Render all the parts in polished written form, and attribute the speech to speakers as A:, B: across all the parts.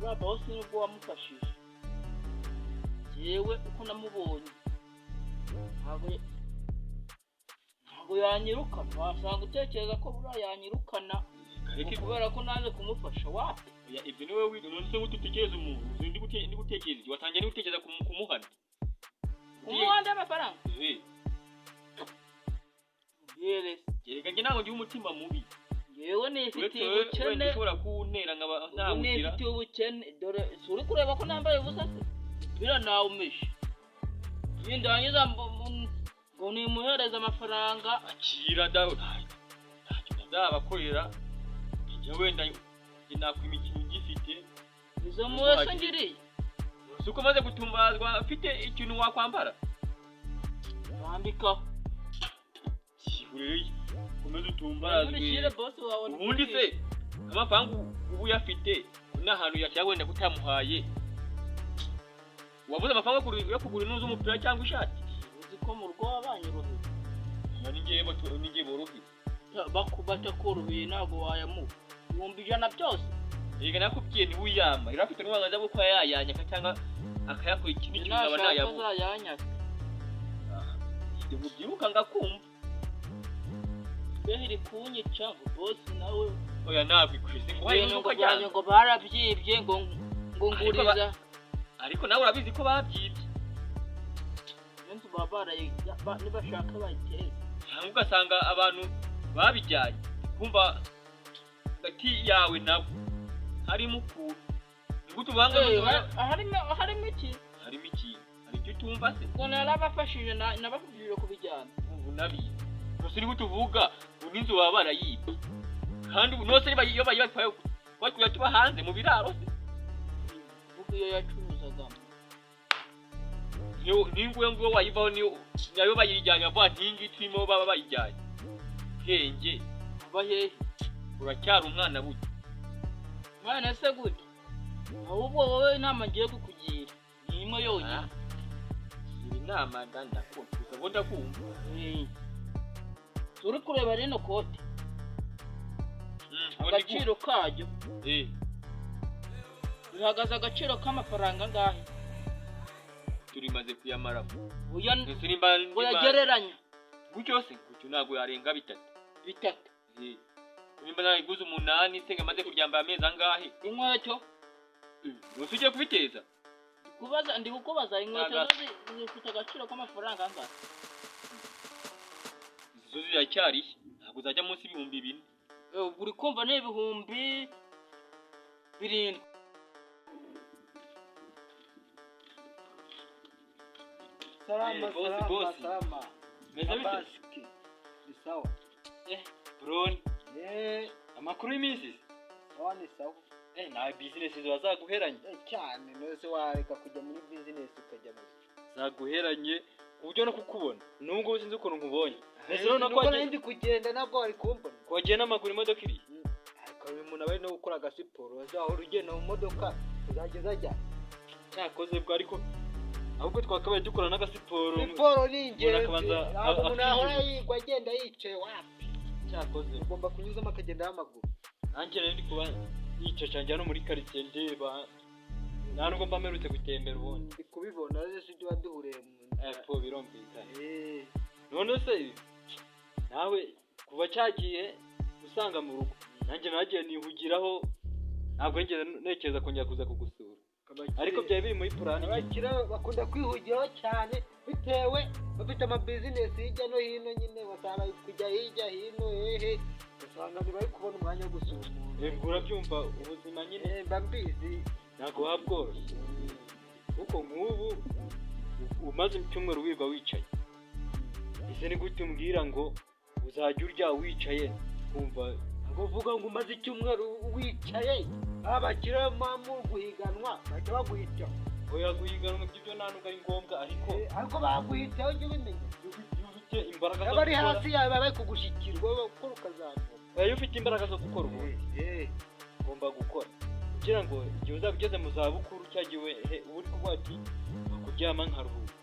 A: uriya boss nibwo wamufashije yewe uko namubonye ntabwo yanyirukana wasanga utekereza ko buriya yanyirukana kubera ko nanze kumufasha wapi
B: ibyo niwe none utekereza umuntu ndi gutekereza watangiye ni gutekereza kumuhana
A: umuhanda amafaranga
B: yere yereka nge ntabwo ndi umutima mubi
A: yewe nifitiye ubukene
B: ushobora kuntera nkaba ntamugira
A: nifitiye ubukene dore suri kureba ko nambaye ubusa se bira nawe umeshe yindangiza ngo nimuhereza amafaranga
B: akira dawe ntacyo ndabakorera njye wenda nakwima ikintu gifite
A: izo muwese ngiriye
B: uko maze gutumbazwa afite ikintu wakwambara
A: bambikaho
B: siburiye komeza utumbazwe
A: wawe
B: ubundi se amafaranga ubu yafite n'ahantu yacyagwenda kutamuhaye wabuze amafaranga yo kugura intu z'umupira cyangwa ishati
A: uzi ko mu rugo wabanyuruhiye
B: n'igihe borohiye
A: bakubata korohiye ntabwo wayamuha 100 byose
B: yega nakubwiye ni wiyama irafite n'ubangaza bwo kwa yayanyaka cyangwa akayakora ikindi kintu aba nayabu
A: yanyaka
B: ibyo byibuka ngakumva
A: behiri kunyica boss nawe
B: oya nabikwise ngo wayi nuko cyane
A: ngo barabyibye ngo nguriza
B: ariko nawe urabizi ko babyibye
A: nzi babaraye nibashaka bayiteze
B: cyangwa ugasanga abantu babijyanye kumva gati yawe nabo harimo ukuntu ngutu banga harimo iki hari icyo tumva se
A: ngo narabafashije nabafashije kubijyana
B: ubu nabizi nose ni gutuvuga uninzi wabara yiba kandi nose niba iyo bayitwaye kwakuya tuba hanze mu biraro se
A: ubu iyo yacuruzaga
B: ninguye ngo wayivaho niyo nayo bayijyanye avuga ntingi twimo baba bayijyanye kenge
A: bahe
B: uracyari umwana buke
A: mwana se gute ahubwo wowe inama ngiye kukugira ni imwe yonyine
B: inama ndakunda ngo ndakumva
A: uri kureba rino kote agaciro kajyo bihagaze agaciro k'amafaranga ngahe
B: turimaze kuyamara
A: uyagereranya
B: gutyo se gutyo ntabwo yarenga bitatu nimba nayiguze 8 se ngamaze kuryamba amezi angahe
A: inkweto
B: usije kubiteza
A: ndi kukubaza inkweto zifite agaciro k'amafaranga angahe
B: izo ziracyari ntabwo zajya munsi y'ibihumbi 4
A: uri kumva n'ibihumbi 7 salama
B: meza bite
A: bisawa
B: bron amakuru y'iminsi
A: wani sawa
B: na business zaguheranye
A: cyane nose wareka kujya muri business ukajya mu
B: zaguheranye kubyo no kukubona nubwo uzinze ukuntu nkubonye
A: nese no kwa ndi kugenda nabwo ari kumbona
B: kwagiye n'amaguru imodoka iri
A: ariko uyu muntu abari no gukora agasiporo azaho urugendo mu modoka uzageza ajya
B: cyakoze bwo ariko ahubwo twakabaye dukora n'agasiporo
A: siporo ni ingenzi umuntu ahora yigwa agenda yicaye wapi
B: cyakoze
A: ugomba kunyuzamo akagenda y'amaguru
B: nanjye rero ndi kuba yicaca njya no muri quartier ndeba nta nubwo mba mperutse gutembera ubundi
A: ndi kubibona rero si byo waduhuriye
B: po birumvikana none se nawe kuva cyagiye usanga mu rugo nanjye nagiye nihugiraho ntabwo ngeze nekeza kongera kuza kugusura ariko byari biri muri plan
A: abakira bakunda kwihugiraho cyane bitewe bafite ama business hirya no hino nyine basaba kujya hirya hino usanga bari kubona umwanya wo gusura umuntu
B: urabyumva ubuzima nyine
A: mba mbizi
B: ntabwo wabworoshye kuko nk'ubu umaze icyumweru wiga wicaye ese ni gute umbwira ngo uzajya urya wicaye kumva
A: ngo uvuga ngo umaze icyumweru wicaye abakira mamu guhiganwa bajya baguhita
B: oya guhiganwa ibyo nta nubwo ari ngombwa
A: ariko baguhitaho njye ubimenye
B: ufite imbaraga zo
A: bari hasi yawe bari kugushikirwa gukora ukazamuka
B: iyo ufite imbaraga zo gukora ubundi ugomba gukora kugira ngo igihe uzaba ugeze mu zabukuru cyagiwe uri kuvuga ati kuryama nkaruhuka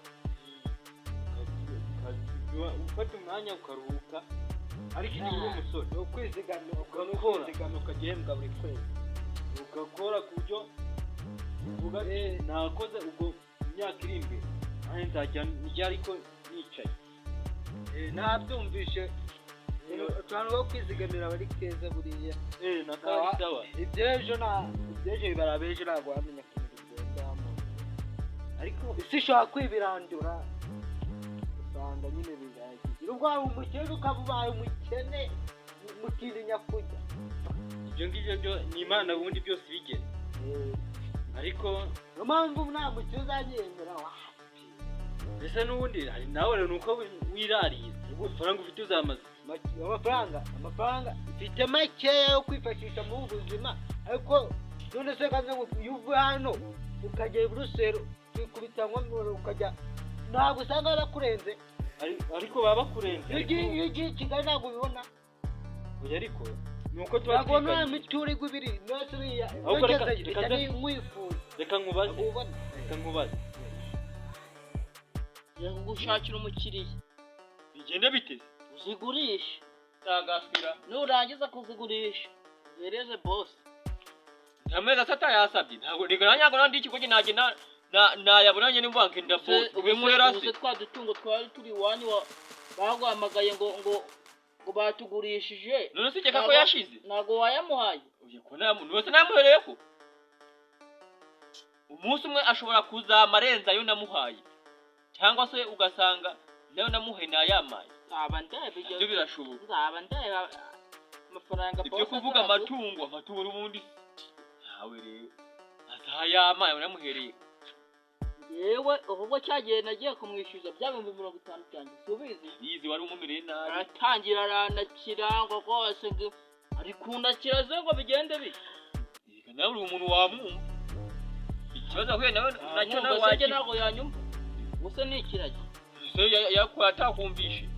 B: ufata umwanya ukaruhuka ariko igihe uri umusore
A: ukwizigamira ukagihembwa buri kwezi
B: ugakora ku buryo uvuga ati nakoze ubwo imyaka iri imbere nanjye nzajya njya ariko nicaye.
A: nabyumvishe utuntu two kwizigamira bari keza buriya
B: nakaba ari sawa.
A: iby'ejo bibara b'ejo ntabwo wamenya ukuntu bigendamo, ariko isi ishobora kwibirandura usanga nyine bizagiye ubwo waba umukene ukaba ubaye umukene mutinya kujya.
B: Ibyo ngibyo byo ni Imana ubundi byose bigena, ariko
A: niyo mpamvu nta mukene uzanyemera
B: mbese n'ubundi nawe ni uko wirariye amafaranga ufite uzamaze.
A: amafaranga mfite makeya yo kwifashisha mu buzima, ariko none se kaze ngo iyo uvuye hano ukajya i Buruseli ukikubitanywa ukajya ntabwo usanga bakurenze,
B: ariko baba bakurenze.
A: iyo ugiye i Kigali ntabwo ubibona.
B: Oya ariko ni uko tuba
A: ntabwo nta miturirwa ibiri nose uriya
B: reka nkubaze
C: gushakira umukiriya
B: bigende bite?
C: uzigurisha
B: Tagaspira
C: nurangiza kuzigurisha uhereze boss.
B: ameza atata yasabye ntabwo nyango nandi ikigo kinage nayabonanye n'imbanke ndaboss ubimurerase.
C: Uze twa dutungo twari turi wanyu bagwamagaye ngo batugurishije.
B: None se cyeka ko yashize
C: nago wayamuhaye.
B: Uye ko nta muntu wese namuhereye ko umunsi umwe ashobora kuzamarenza yo namuhaye, cyangwa se ugasanga nayo namuhaye nayamaye.
C: Aba ndabe
B: ibyo birashoboka.
C: Aba ndabe amafaranga boss.
B: Ibyo kuvuga amatungo ubundi nawe rero azayamaye namuhereye.
C: Yewe ubwo cyagiye nagiye kumwishyuza byabumbi 50 cyane subizi
B: yizi wari umumereye nabi
C: aratangira aranakira ngo rwose ari kundakira ze ngo bigende bite.
B: nawe uri umuntu wamwumva ikibazo ahuye nawe nacyo nawe
C: waje nago yanyumva gusa ni ikirage
B: se yakwatakumvishe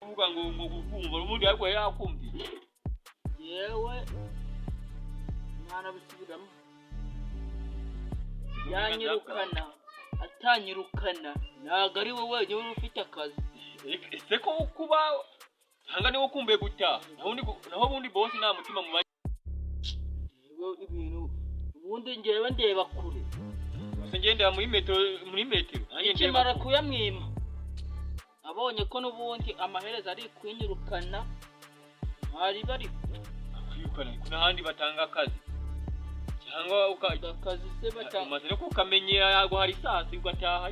B: uvuga ngo kumva ubundi ariko yakumvishe.
C: yewe mwana bisubiramo yanyirukana atanyirukana ntago ari wowe wenyine ufite akazi.
B: Ese ko kuba hanga niwo kumbuye gutaha naho ubundi boss nta mutima mu
C: ibintu ubundi ngewe ndeba kure
B: gusa ngendera muri metero nanjye
C: ndeba kuyamwima abonye ko n'ubundi amaherezo ari kwinyirukana hari bari
B: kwirukana n'ahandi batanga akazi cyangwa ukajya
C: akazi se batanga
B: umaze no kukamenyera yago hari sasi ugataha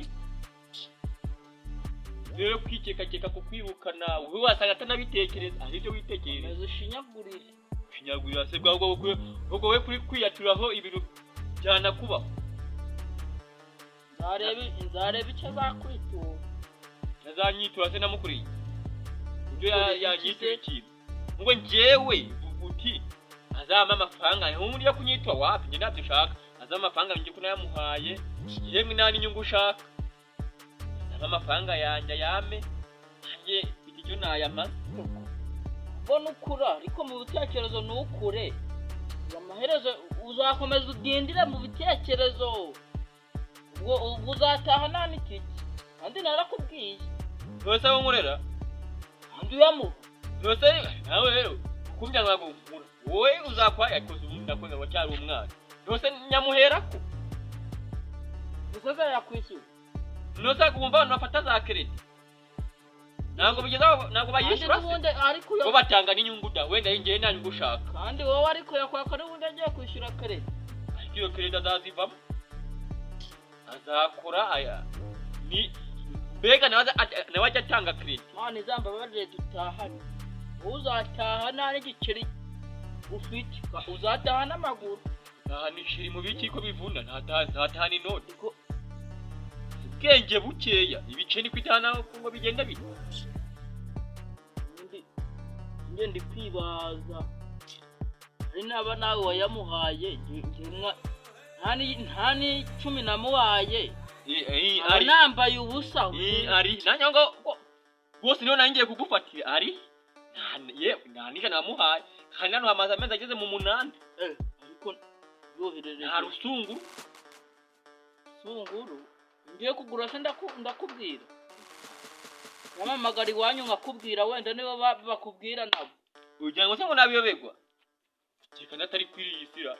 B: rero kwikeka kukwirukana ubu wasanga atanabitekereza ari byo witekereza
C: maze shinyagurira
B: se bwago ubwo we kuri kwiyaturaho ibintu cyana kuba
C: nzarebe icyo zakwitura
B: nazanyitura se namukuriye ibyo yanyitura ikintu ngo njyewe uti azama amafaranga n'umuntu yo kunyitwa wapi nge ntabyo ushaka azama amafaranga nge ko nayamuhaye yemwe nani nyungu ushaka azama amafaranga yanjye yame nge icyo nayamaze
C: mbona ukura ariko mu bitekerezo nukure amaherezo uzakomeza udindire mu bitekerezo ubwo uzataha nta n'ikiki kandi narakubwiye
B: rwose abo nkorera
C: kandi uyamuha
B: rwose nawe rero kumbya ntabwo wowe uzakwa yakoze ubundi nakoze ngo cyari umwana rwose nyamuherako
C: gusa yakwishyura
B: rwose kumva abantu bafata za credit ntabwo bigeza ntabwo bayishyura
C: ariko
B: bo batanga n'inyungu da wenda yingiye nta nyungu ushaka
C: kandi wowe ariko yakwaka n'ubundi agiye kwishyura credit
B: ariko iyo credit azazivamo azakora aya ni mbega nawe ajya atanga credit
C: mwana izamba baje dutahane uzataha nta n'igiceri ufite uzataha n'amaguru
B: nta n'ishiri mu biki ko bivuna nta n'inoti ubwenge bukeya ibice ni kwitana ngo bigenda bite
C: ndi kwibaza ari naba nawe wayamuhaye nta ni 10 namuhaye ari nambaye ubusa
B: ari nanyango bose niyo nangiye kugufatira ari nta nisha namuhaye kandi hano hamaze amezi ageze mu 8
C: ariko yoherereje
B: nta rusunguru
C: ngiye kugura se ndakubwira wamamagara iwanyu nkakubwira wenda niba bakubwira nabo
B: ugira ngo se ngo nabiyobegwa cyeka natari kwiriyisira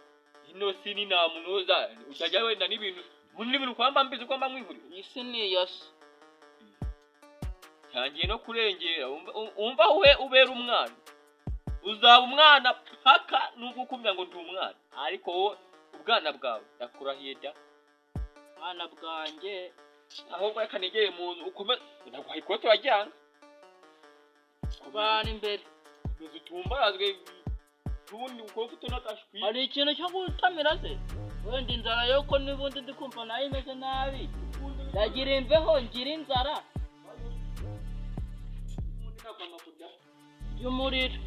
B: ino si ni nta munoza utajya wenda n'ibintu kwamba mbizi kwamba mwihuri
C: isi ni iyasi
B: cyangiye no kurengera umva we ubera umwana uzaba umwana paka nubwo ukumya ngo ndi umwana ariko wowe ubwana bwawe ndakurahiye da
C: bana bwanjye
B: ahubwo reka negeye mu nzu ukomeze ndaguha ikote wajyanga
C: kubana imbere
B: uzi tumbarazwe ubundi uko ufite n'akashwi
C: hari ikintu cyo gutamira se wenda inzara yuko n'ubundi ndi kumva nayo imeze nabi ndagira imveho ngira inzara y'umuriro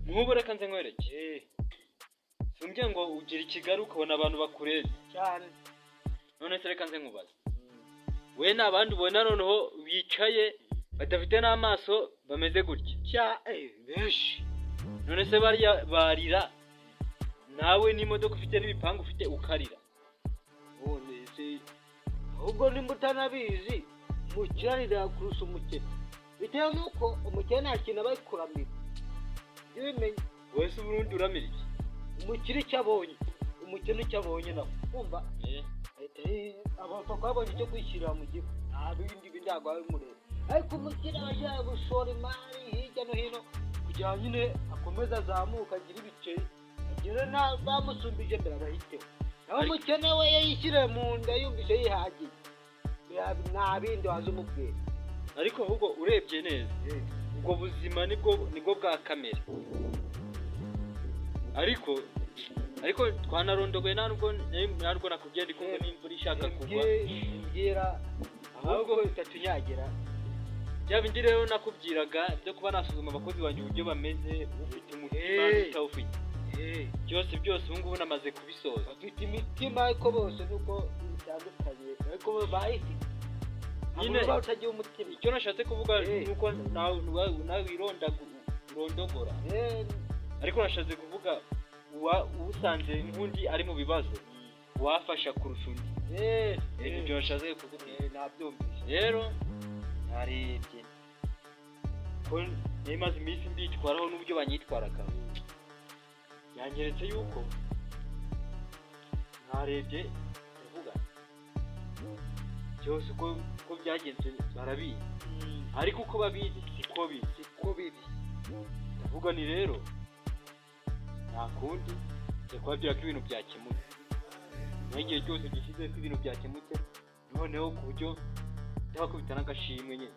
B: nk'ubu reka nze nkwereke sumbye ngo ugira ikigali ukabona abantu bakureze
A: cyane
B: none se reka nze nkubaza we n'abandi ubona noneho bicaye badafite n'amaso bameze gutya
A: benshi
B: none se barira nawe n'imodoka ufite n'ibipangu ufite ukarira
A: none se ahubwo nimba utanabizi mukirarira kurusha umukene bitewe n'uko umukene nta kintu aba kuramira ibyo bimenye
B: wese uburundi uramira iki
A: umukire icyo abonye umukene icyo abonye nawe kumva abantu babonye icyo kwishyirira mu gifu nta bindi bindago bimureba ariko umukire ashaka gushora imari hirya no hino kugira ngo nyine akomeze azamuka agire ibiceri agire n'abamusumbije mbere abahiteho naho umukene we yishyire mu nda yumvise yihagiye nta bindi waza umubwira
B: ariko ahubwo urebye neza ubwo buzima nibwo bwa kamere ariko twanarondogoye ntabwo nakubwiye ndi kumwe n'imvura ishaka kugwa
A: mbwira ahubwo itatunyagira
B: bya bindi rero nakubwiraga byo kuba nasuzuma abakozi banjye uburyo bameze ufite umutima utawufite byose ubu ngubu namaze kubisoza
A: bafite imitima ariko bose nuko bitandukanye ariko bayifite
B: nyine
A: utagira umutima
B: icyo nashatse kuvuga nuko nawe wirondogora ariko nashatse kuvuga usanze nk'undi ari mu bibazo wafasha kurusha undi ibyo nashatse kuvuga
A: nabyumvise
B: rero narebye ko nemaze iminsi mbitwaraho n'uburyo banyitwaraga yanyeretse yuko narebye ndavuga byose uko byagenze barabizi ariko uko babizi siko biri ndavuga ni rero nta kundi njya kubabwira ko ibintu byakemutse n'igihe cyose gishyize ko ibintu byakemutse noneho ku buryo ndabakubita n'agashimwe nyine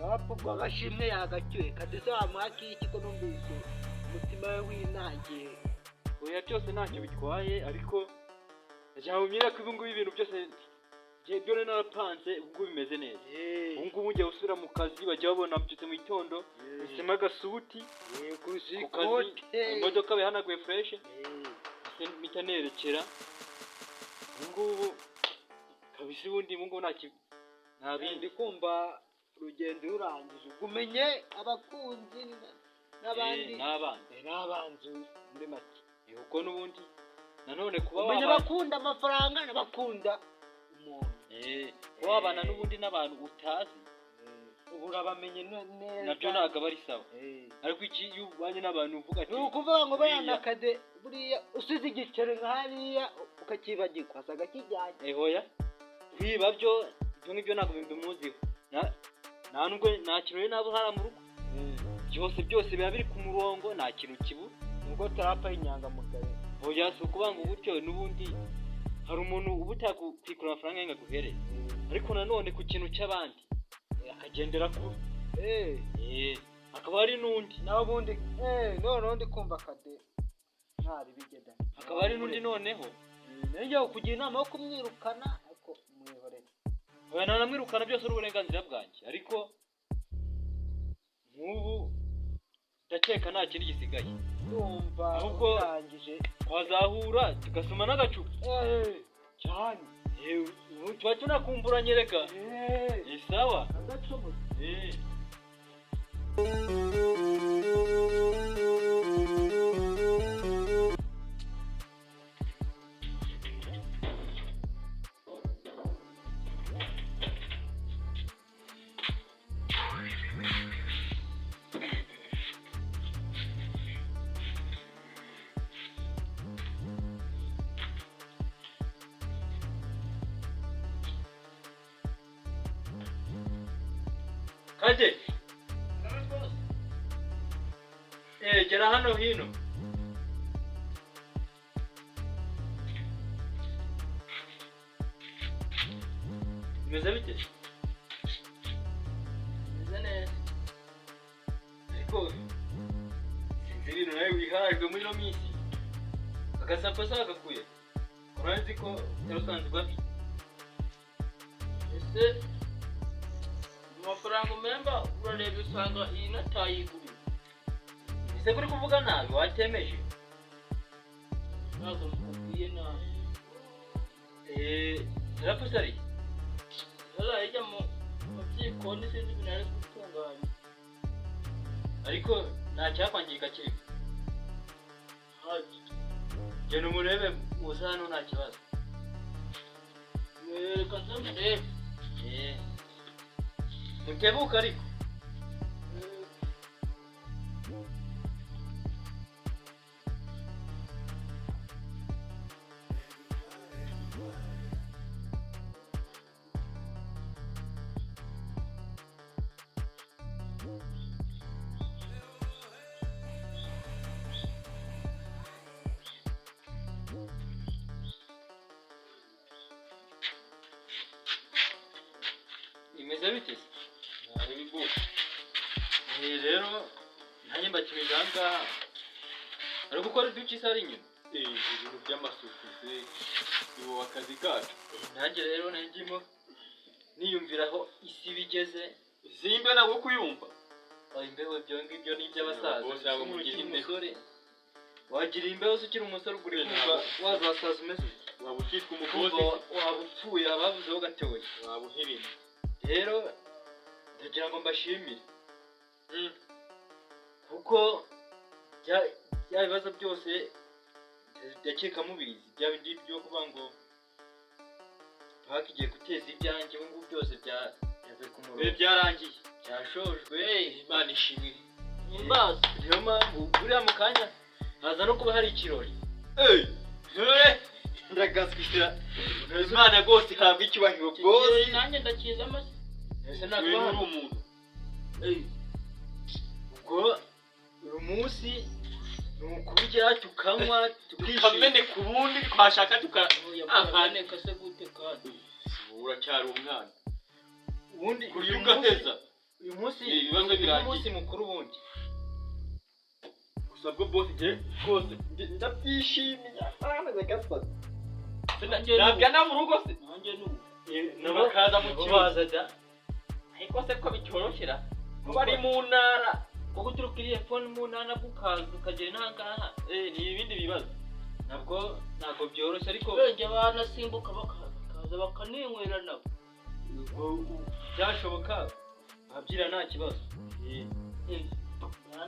A: abapfubwa agashimwe yagacyuye kadese wamuhakiye ikiko numvise umutima we winangiye
B: oya byose ntacyo bitwaye ariko njyamubwira ko ubu ngubu ibintu byose byo narapanze ubwo bimeze neza ubu ngubu ngiye gusubira mu kazi bajya babona mbyutse mu gitondo bisema agasuti ku kazi imodoka bihanaguye fureshe mpita nerekera ubu ngubu kabisa ubundi ubu ngubu nta bindi
A: kumva urugendo rurangije umenye abakunzi n'abandi n'abanzi muri make
B: kuko n'ubundi nanone kuba
A: umenye bakunda amafaranga n'abakunda umuntu
B: kuba wabana n'ubundi n'abantu utazi
A: ubu urabamenye neza
B: nabyo ntabwo aba ari sawa ariko iyo ubanye n'abantu uvuga ati
A: ni ukuvuga ngo bayanakade buriya usize igiceri nka hariya ukakibagirwa asaga kijyanye
B: hoya kwiba byo ngibyo ntabwo bimuziho nta nubwo nta kintu rero nabo hara mu rugo byose biba biri ku murongo nta kintu kibura
A: nubwo tarapa y'inyangamugayo
B: hoya si ukuvuga ngo gutyo n'ubundi hari umuntu uba utakwikura amafaranga yenga guhereza ariko nanone ku kintu cy'abandi akagendera kure hakaba hari n'undi
A: naho ubundi noneho ndi kumva kade ntari bigeda
B: hakaba hari n'undi noneho
A: nijya kugira inama yo kumwirukana ariko mwihorere
B: oya nanamwirukana byose ari uburenganzira bwanjye ariko nk'ubu ndakeka nta kindi gisigaye
A: ndumva
B: ahubwo
A: urangije
B: twazahura tugasoma n'agacupa
A: cyane
B: tuba tunakumburanye reka ni sawa
A: agacupa
B: Ade. Gera hano hino. Bimeze bite?
C: Meze neza.
B: Ariko sinzi ibintu nawe wihajwe muri ino minsi. Agasapo sagakuye. Urazi ko yarusanzwe afite.
C: Ese amafaranga umemba urareba usanga iyi natayiguriye.
B: Ese kuri kuvuga nabi watemeje?
C: Ntabwo mukubwiye nabi.
B: Yarapfuye ari?
C: Yarajya mu byikoni sinzi ibintu ari gutunganya.
B: Ariko nta cyakwangirika kiri.
C: Haji.
B: Genda umurebe uza hano nta kibazo.
C: Reka nze murebe.
B: Mutebuka ariko. Imeze bite? Nari bibuka. Rero nanjye mbakimije ahangaha. Ari gukora ibyuki se ari inyuma? Ibintu by'amasuku se iwo akazi kacu. Nanjye rero nangimo niyumviraho isi bigeze. Zimbe nabwo kuyumva. Imbeho ibyo ngibyo ni iby'abasaza. Bose abo mugira umusore. Wagira imbeho se ukiri umusore uguri kumva wazasaza umeze. Waba ukitwa umukozi. Waba upfuye abavuzeho gatoya. Waba uhirima. Rero ndagira ngo mbashimire kuko bya bibazo byose ndakeka mubizi bya bindi byo kuvuga ngo hakigiye guteza ibyanjye ubu ngubu byose byavuye ku murongo byarangiye byashojwe Imana ishimire
C: Imbazi.
B: niyo mpamvu buriya mu kanya haza no kuba hari ikirori ndagazwira Imana rwose ihabwa icyubahiro rwose
C: Nanjye ndakiza amase.
B: ese ntabwo ari umuntu ubwo uyu munsi ni ukurya tukanywa tukamene ku bundi twashaka
C: Yabaneka se gute kandi.
B: uracyari umwana ubundi uyu munsi mukuru ubundi gusa bwo boss je rwose ndabyishimiye aranaze gasfata nabya na mu rugo se
C: Nanjye nubu.
B: nabakaza mu kibazo da ariko se ko bicyoroshera kuba ari mu ntara kuko turukiriye phone mu ntara bukaza ukagera n'ahangaha ni ibindi bibazo ntabwo byoroshye ariko
C: Benge banasimbuka bakaza bakaninywera nabo.
B: byashoboka babyira nta kibazo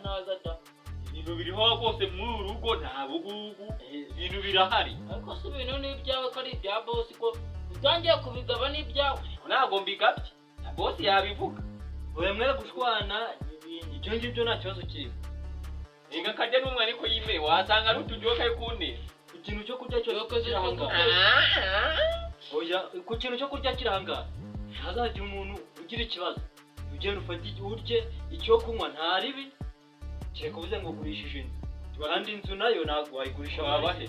C: Naza da.
B: ibintu biriho rwose muri uru rugo nta bugugu ibintu birahari
C: Ariko se ibintu ni ibyawe ko ari ibya boss ko utangiye kubigaba ni ibyawe.
B: ntabwo mbigabye boss yabivuga oya mwere gushwana ibyo ngibyo nta kibazo kirimo Inga kajya n'umwe ariko yime wasanga ari utujoka kundi ikintu cyo kurya cyo kirahanga oya ku kintu cyo kurya kirahanga ntazagira umuntu ugira ikibazo ugenda ufata urye icyo kunywa nta ribi cyeka uvuze ngo gurishije kandi inzu nayo ntabwo wayigurisha wabahe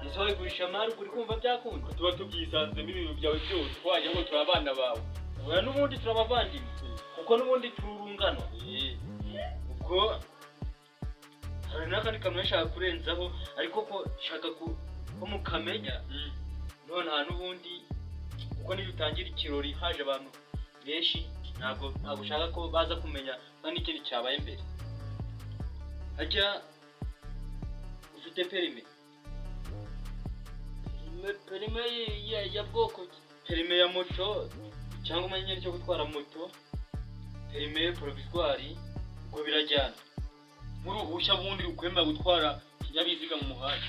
B: izo wayigurisha mari uri kumva byakunda tuba tubyisanzemo ibintu byawe byose twajya ngo turabana bawe oya n'ubundi turabavandimwe kuko n'ubundi tururungano ubwo hari n'akandi kantu nshaka kurenzaho ariko ko shaka ko mukamenya none nta n'ubundi kuko niyo utangira ikirori haje abantu benshi ntabwo ushaka ko baza kumenya n'ikindi cyabaye imbere hajya ufite perime
C: ya bwoko ki?
B: Perime ya moto cyangwa umenyere cyo gutwara moto perime provisoire ngo birajyana muri ubushya bundi ukwemera gutwara ikinyabiziga mu muhanda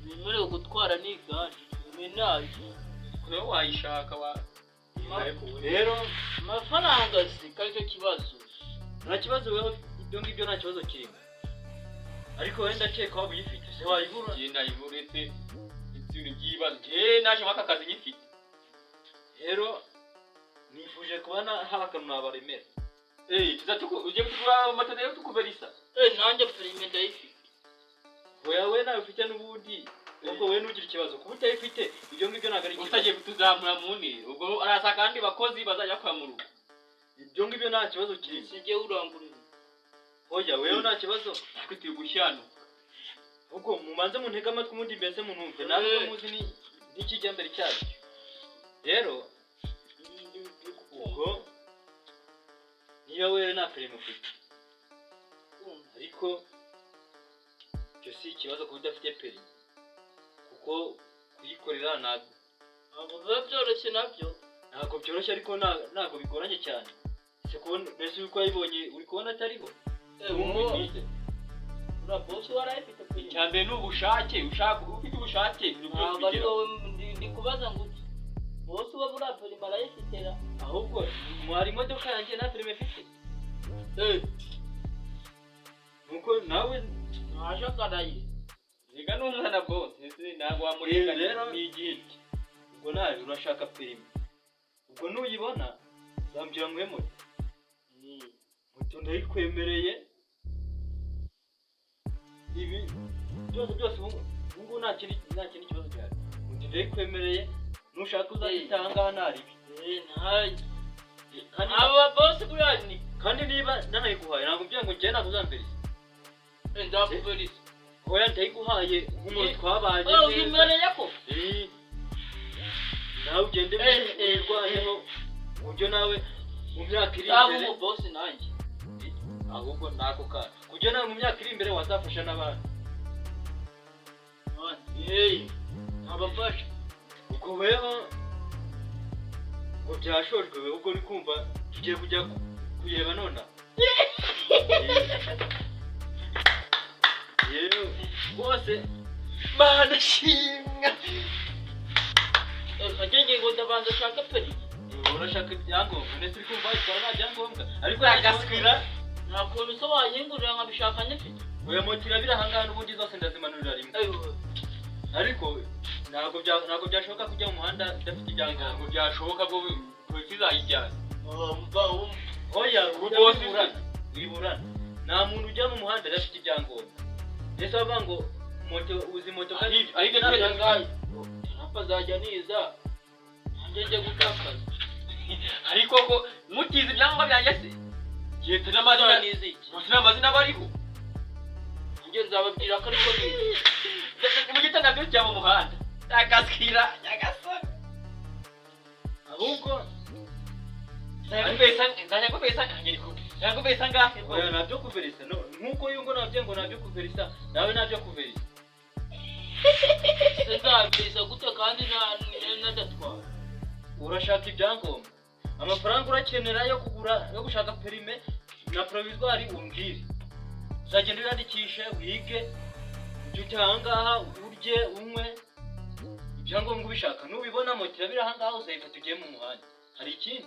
C: Nimerewe gutwara n'igare. Menaje.
B: kure wayishaka rero
C: Amafaranga si cyo kibazo.
B: nta kibazo wewe ibyo ngibyo nta kibazo kirimo ariko wenda cyeka waba uyifite se wayibura nayibura ibintu byibazo naje mwaka kazi nyifite rero nifuje kubana haba akantu nabaremera ujye kugura amatara yo tukuverisa.
C: Nanjye perime ndayifite.
B: Wewe nawe ufite n'ubundi. Ubwo wewe nugira ikibazo kuba utayifite ibyo ngibyo ntabwo ari
D: utagiye kutuzamura muni ubwo arasa kandi bakozi bazajya kwa mu rugo.
B: ibyo ngibyo nta kibazo kirimo.
C: Sinjye urangurira.
B: Oya wewe nta kibazo.
D: Twitiye gushyano.
B: Ubwo mumanze muntega amatwi umundi mbese munumve ntabwo muzi ni n'ikijya mbere cyacyo. Rero ubwo niyo wewe nta perime ufite ariko cyo si ikibazo kuba udafite perime kuko kuyikorera
C: Ntabwo biba byoroshye nabyo.
B: ntabwo byoroshye ariko ntabwo bigoranye cyane. Se kubona mbese uko wayibonye uri kubona atariho.
C: Ura boss warayifite perime.
D: Cyambere n'ubushake ushaka ufite ubushake
C: Ntabwo ari wowe ndi kubaza ngo boss we bura perime arayifitera.
B: Ahubwo mwari imodoka yanjye nta perime mfite. Nuko nawe
C: Naje karaye.
D: Ziga n'umwana boss ntabwo wamurenganya
B: rero
D: n'igihe.
B: ubwo nawe urashaka perime. Ubwo nuyibona zambwira ngo moto. Moto ndayikwemereye. Ibi byose ubu nta kintu kibazo cyane. Moto ndayikwemereye nushaka uzayitanga nari.
C: Aba boss burani.
B: Kandi niba nanayiguhaye ntabwo byango njye ntabwo uzambere.
C: Ndakuverisa.
B: Oya ndayiguhaye nk'umuntu twabanye.
C: Uyimereye ko?
B: Nawe ugende wirwaneho ujyo nawe mu myaka iri
C: Abo
B: imbere.
C: mu boss nanjye.
B: Ahubwo nako ka. Kujyo nawe mu myaka iri imbere wazafasha n'abandi.
C: Abafasha.
B: Ubwo weho ngo byashojwe we ubwo uri kumva tugiye kujya kuyeba nona. Yewe bose mana shinga.
C: Agenge ngo ndabanza shaka peri.
B: Urashaka ibyangombwa ndetse uri kumva itwara nta byangombwa ariko
D: Agaswira
C: Ntabwo bisobayingurira nkabishaka nyifite.
B: oya motira birahangana ubundi zose ndazimanurira rimwe. Ariko ntabwo byashoboka kujya mu muhanda udafite ibyangombwa.
D: ntabwo byashoboka bwo polisi zayijyana.
B: Oya
D: Boss
B: wiburana nta muntu ujya mu muhanda adafite ibyangombwa. Ndetse bavuga ngo moto uzi moto kandi
D: ariko
C: Nangaye. Hapa zajya niza. Nanjye gutakaza.
D: ariko ko mutize ibyangombwa byanjye se yete n'amazina
C: niziki.
D: musina amazina bariho
C: Njye nzababwira ko ariko nize.
D: mu gitanda cyo cyaba mu muhanda agaskira yagasana
B: ahubwo
D: ntabwo pesa ngiriko ntabwo pesa ngahe
B: oya nabyo kuverisa nkuko yungo nabyo ngo nabyo kuverisa nawe nabyo kuverisa.
C: Nzabisa gute kandi nadatwara.
B: Urashaka ibyangombwa amafaranga urakenera yo gushaka perime na provisoire umbwire. Uzagenda urandikishe wige ujye ahangaha urye unywe ibyangombwa ubishaka nubibona motira biri ahangaha uzayifata ugiye mu muhanda. Hari ikindi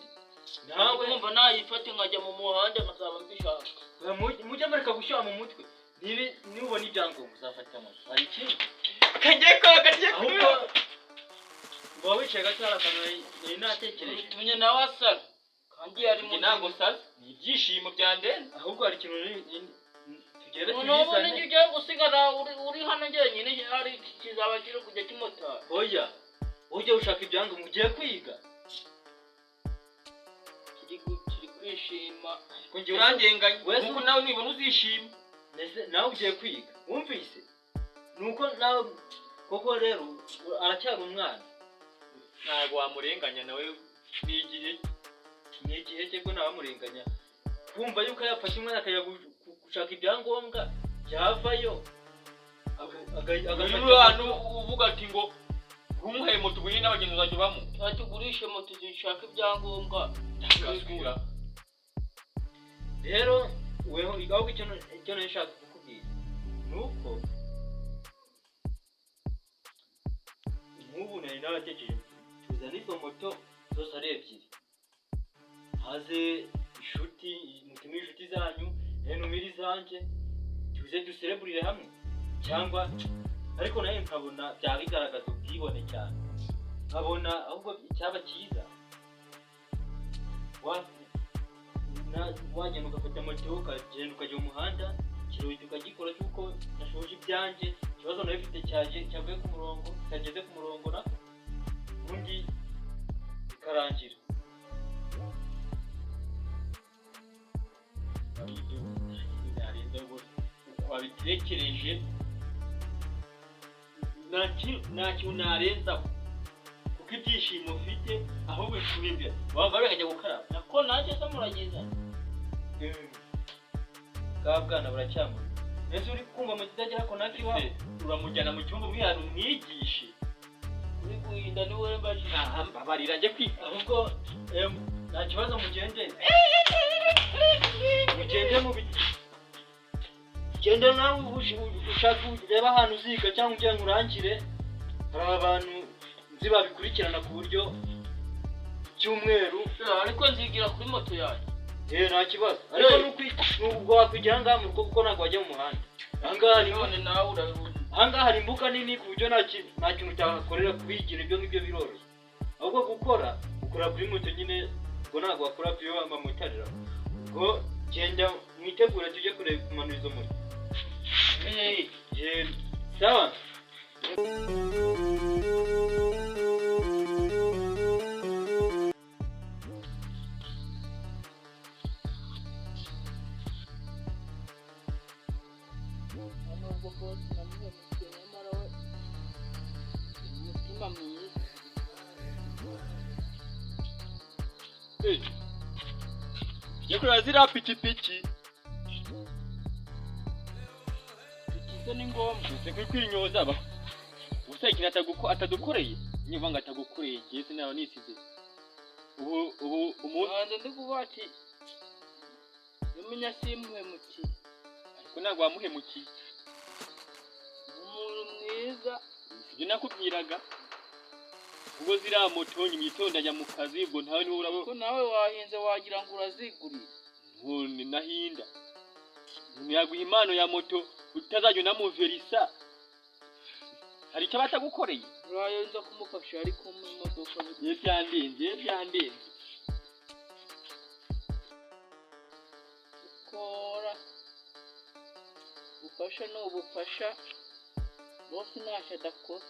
C: Nawe numva nayifate nkajya mu muhanda nkazaba mbishaka.
B: mujye mureka gushyira mu mutwe nibona ibyangombwa uzafata moto. Hari ikindi
D: kagiye koga
B: ahubwo uba wicaye gato hari akantu nari natekereje.
C: Utumye nawe asara. Kandi yari mu
D: ntabwo saza ni ibyishimo byandenze.
B: Ahubwo hari ikintu tugere
C: Umuntu
B: tugizane.
C: n'icyo ugiye gusigara uri hano njyenyine hari kizaba kiri kujya kimotara.
B: Oya ujye ushaka ibyangombwa ugiye kwiga.
C: Kiri kwishima.
D: Kungiye urangenganye kuko nawe nibona uzishima.
B: Nawe ugiye kwiga wumvise nuko nawe koko rero aracyari umwana.
D: Ntabwo wamurenganya nawe
B: ni igihe cye ko ntawamurenganya kumva yuko yafashe umwana akajya gushaka ibyangombwa yavayo
D: abantu uvuga ati ngo umuhaye moto ubuye n'abagenzi bazajya bamo
C: Tugurishe moto zishaka ibyangombwa.
D: agaswira.
B: rero weho ahubwo icyo nashaka kukubwira nuko nk'ubu nari naratekereje tuzana izo moto zose ari ebyiri haze mutume inshuti zanyu numira izanjye tuze dusereburire hamwe cyangwa ariko nawe nkabona byaba bigaragaza ubwibone cyane nkabona ahubwo icyaba cyiza wagenda ugafata moto ukagenda ukajya mu muhanda ikirori ukagikora cy'uko nashoje ibyanjye ikibazo nawe bifite cyavuye ku murongo cyageze ku murongo na ubundi bikarangira. Wabitekereje nta kintu narenzaho kuko ibyishimo ufite ahubwo ishuri imbere wava bakajya gukaraba
C: nako nanjye se muragiza
B: bwa bwana buracyamura ese uri kumva mu kitagira ko naki iwawe uramujyana mu cyumba umwihariko umwigishe
C: uri guhinda ni wowe mbaje
B: mbabarira njye kwiga ahubwo nta kibazo mugende mu biti genda nawe ushaka ureba ahantu uziga cyangwa ugira ngo urangire hari abantu nzi babikurikirana ku buryo cyumweru
C: ariko nzigira kuri moto yanjye
B: nta kibazo ariko nubwo wakwigira ngaha mu rugo kuko ntabwo wajya mu muhanda ahangaha hari imbuga nini ku buryo nta kintu utahakorera kubigira ibyo ngibyo biroroshye ahubwo gukora kuri moto nyine ubwo ntabwo wakora byo amamotarira ubwo genda mwitegure tujye kureba kumanura izo moto sawa
D: Yakora pikipiki
C: ni ngombwa
D: uze kwinyoza ba usayikina atadukoreye niba ngo atagukoreye ngeze nawe nisize ubu
C: umuntu ndi kubati yumenya simuhemuki
D: ariko ntabwo wamuhemukiye
C: umuntu mwiza
D: ibyo nakubwiraga ubwo ziriya moto nyimwitondanya mu kazi ubwo ntawe niwe urabo
C: ko nawe wahinze wagira ngo urazigurira
D: none nahinda yaguha impano ya moto utazajya unamuverisa hari icyo batagukoreye
C: urayo nza kumufasha ariko mu modoka
D: byandenze
C: ukora ufasha n'ubufasha bose ntacyo adakora